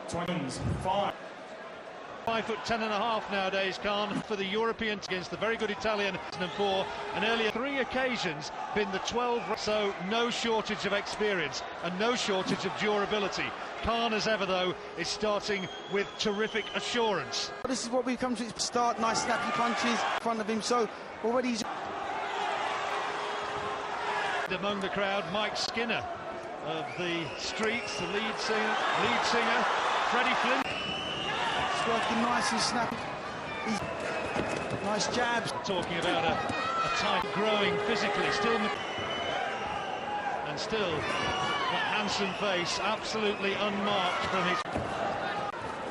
Twins, 5'10.5" nowadays, Khan, for the European against the very good Italian and 4, and earlier 3 occasions been the 12, so no shortage of experience and no shortage of durability. Khan, as ever though, is starting with terrific assurance. This is what we've come to start. Nice snappy punches in front of him, so already he's... Among the crowd, Mike Skinner of the Streets, the lead singer Freddie Flynn. It's working nice and snappy. Nice jabs. Talking about a tight, growing physically, still, and still that handsome face, absolutely unmarked from his.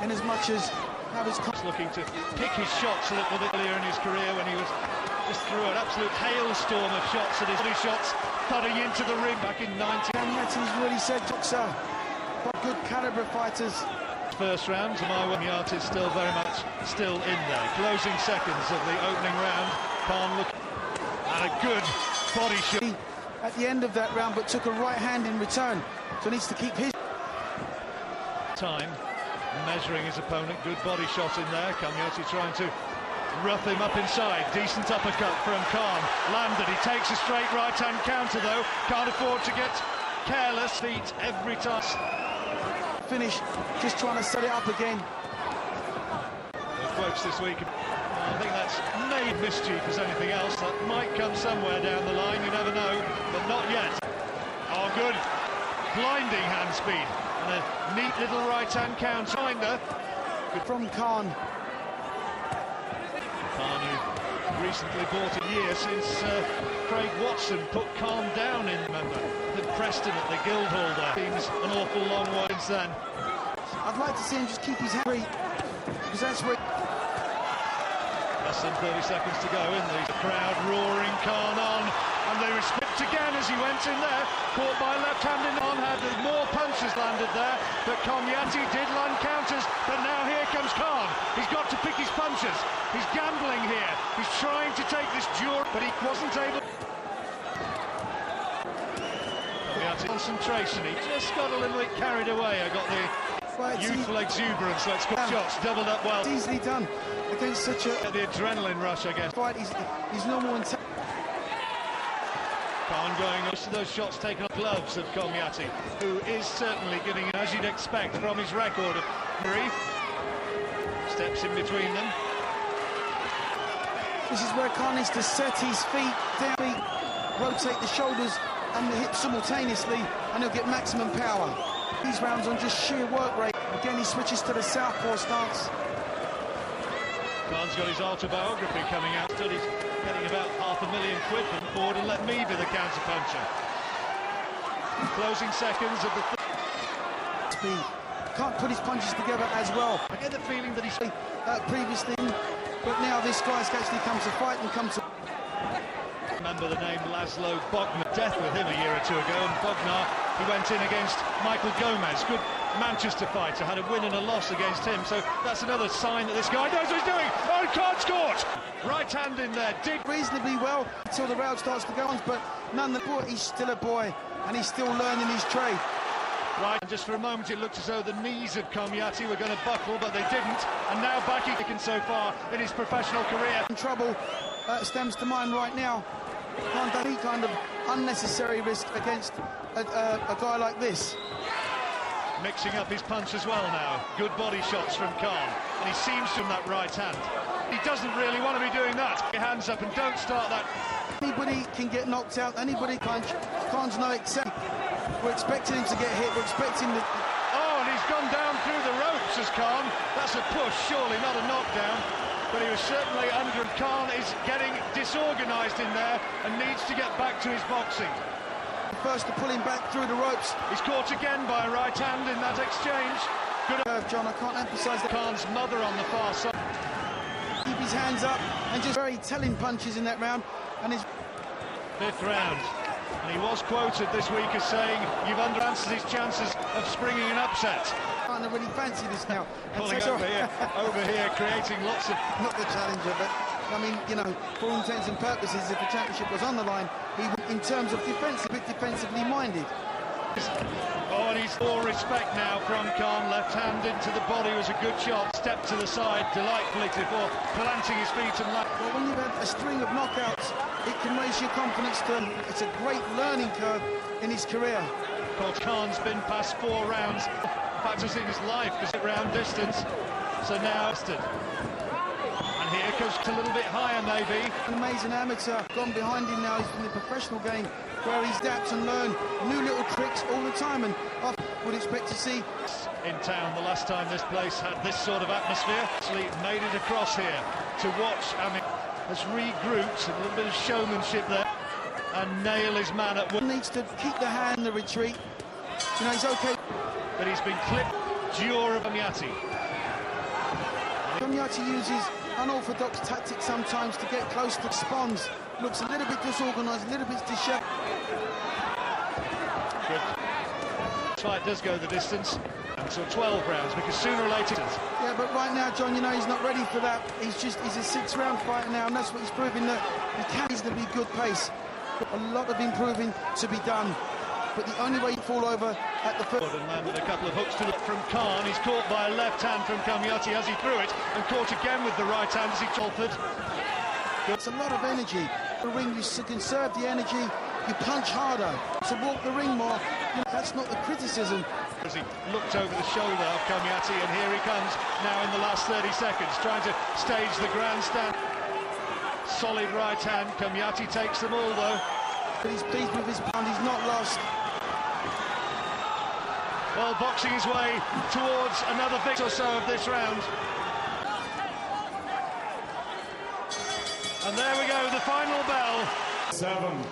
In as much as how his looking to pick his shots a little bit earlier in his career when he was just through an absolute hailstorm of shots, and his body shots thudding into the ring back in 19. Komjathi's really said, boxer, good calibre fighters. First round, Komjathi is still very much still in there. Closing seconds of the opening round. Khan looking at a good body shot at the end of that round, but took a right hand in return, so needs to keep his time measuring his opponent. Good body shot in there. Komjathi trying to rough him up inside. Decent uppercut from Khan. Landed. He takes a straight right-hand counter though. Can't afford to get careless. Feet every time. Finish. Just trying to set it up again. The quotes this week. I think that's made mischief as anything else. That might come somewhere down the line. You never know, but not yet. Oh, good. Blinding hand speed. And a neat little right-hand counter. Good from Khan. Khan, who recently bought a year since Craig Watson put Khan down in, remember, at Preston at the Guildhall there. Seems an awful long way since then. I'd like to see him just keep his hand free, because that's where... Less than 30 seconds to go in the crowd roaring Khan on, and they respect again as he went in there, caught by left-handed on, had more punches landed there, but Komjathi did land counters, but now here comes Khan. He's got to pick his punches. He's gambling here. He's trying to take this duel, but he wasn't able. Komjathi concentration. He just got a little bit carried away. I got the youthful exuberance. Let's go. Shots doubled up well. It's easily done against such a... The adrenaline rush, I guess. Fight. He's normal and... Khan going most of those shots taken off gloves of Komjathi, who is certainly giving, as you'd expect from his record of brief. Steps in between them. This is where Khan needs to set his feet down, rotate the shoulders and the hips simultaneously, and he'll get maximum power. These rounds on just sheer work rate. Again, he switches to the southpaw stance. Khan's got his autobiography coming out. He's getting about £500,000 from Ford, and let me be the counter-puncher. Closing seconds of the... Speed. Can't put his punches together as well. I get the feeling that he's... previously, but now this guy's actually come to fight and come to... Remember the name Laszlo Bognar. Death with him a year or two ago, and Bognar, he went in against Michael Gomez. Good Manchester fighter, had a win and a loss against him, so that's another sign that this guy knows what he's doing. Oh, Khan scored! Right hand in there, dig reasonably well until the round starts to go on, but nonetheless, he's still a boy, and he's still learning his trade. Right, and just for a moment it looked as though the knees of Komjathi were going to buckle, but they didn't, and now back he can so far in his professional career. Trouble stems to mind right now. Can't do any kind of unnecessary risk against a guy like this. Mixing up his punch as well now. Good body shots from Khan, and he seems from that right hand. He doesn't really want to be doing that. Hands up and don't start that. Anybody can get knocked out, anybody punch. Khan's no exception. We're expecting him to get hit, we're expecting the... Oh, and he's gone down through the ropes as Khan. That's a push, surely, not a knockdown. But he was certainly under. Khan is getting disorganised in there and needs to get back to his boxing. First to pull him back through the ropes. He's caught again by a right hand in that exchange. Good John, I can't emphasise that. Khan's mother on the far side. Keep his hands up and just very telling punches in that round. And his fifth round. And he was quoted this week as saying, you've underanswered his chances of springing an upset. I really fancy this now. Pulling over here, creating lots of... Not the challenger, but, I mean, you know, for all intents and purposes, if the championship was on the line, he would, in terms of defensive, a bit defensively minded. Oh, and he's all respect now from Khan. Left hand into the body was a good shot. Step to the side delightfully before planting his feet and land. Well, when you've had a string of knockouts, it can raise your confidence to... It's a great learning curve in his career. Of course, Khan's been past 4 rounds. Practicing his life because it round distance. So now... And here goes a little bit higher, maybe. An amazing amateur gone behind him now. He's in the professional game where he's adapts and learn new little tricks all the time, and I would expect to see in town the last time this place had this sort of atmosphere. Actually made it across here to watch. Amir has regrouped, a little bit of showmanship there, and nail his man at work. Needs to keep the hand in the retreat. You know, he's okay. But he's been clipped. Dura Komjathi. Komjathi uses unorthodox tactics sometimes to get close to spawns. Looks a little bit disorganised, a little bit disheveled. Good. This fight does go the distance until 12 rounds, because sooner or later... Yeah, but right now, John, you know, he's not ready for that. He's a 6-round fighter now, and that's what he's proving, that he can reasonably good pace. A lot of improving to be done, but the only way you fall over at the first... And landed a couple of hooks to from Khan. He's caught by a left hand from Komjathi as he threw it, and caught again with the right hand as he toppered. It's a lot of energy. The ring, you conserve the energy, you punch harder. To walk the ring more, you know, that's not the criticism. As he looked over the shoulder of Komjathi, and here he comes now in the last 30 seconds, trying to stage the grandstand. Solid right hand. Komjathi takes them all, though. But he's pleased with his pound, he's not lost. Well, boxing his way towards another victory or so of this round. And there we go, the final bell. 7.